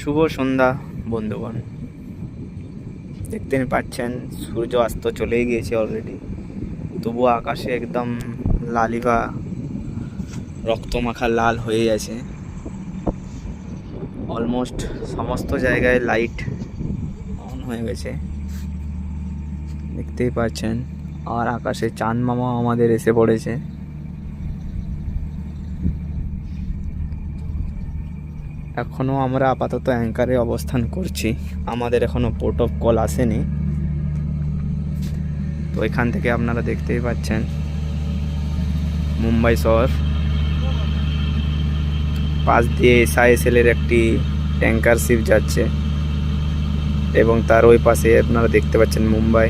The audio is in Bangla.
শুভ সন্ধ্যা বন্ধুগণ, দেখতে পাচ্ছেন সূর্য অস্ত চলেই গিয়েছে অলরেডি, তবুও আকাশে একদম লালিভা রক্তমাখা লাল হয়ে আছে। অলমোস্ট সমস্ত জায়গায় লাইট অন হয়ে গেছে, দেখতেই পাচ্ছেন। আর আকাশে চাঁদ মামা আমাদের এসে পড়েছে। এখনও আমরা আপাতত অ্যাঙ্কারে অবস্থান করছি, আমাদের এখনও পোর্ট অফ কল আসেনি। তো এখান থেকে আপনারা দেখতেই পাচ্ছেন মুম্বাই শহর, পাশ দিয়ে SISL এর একটি ট্যাঙ্কার শিপ যাচ্ছে এবং তার ওই পাশে আপনারা দেখতে পাচ্ছেন মুম্বাই।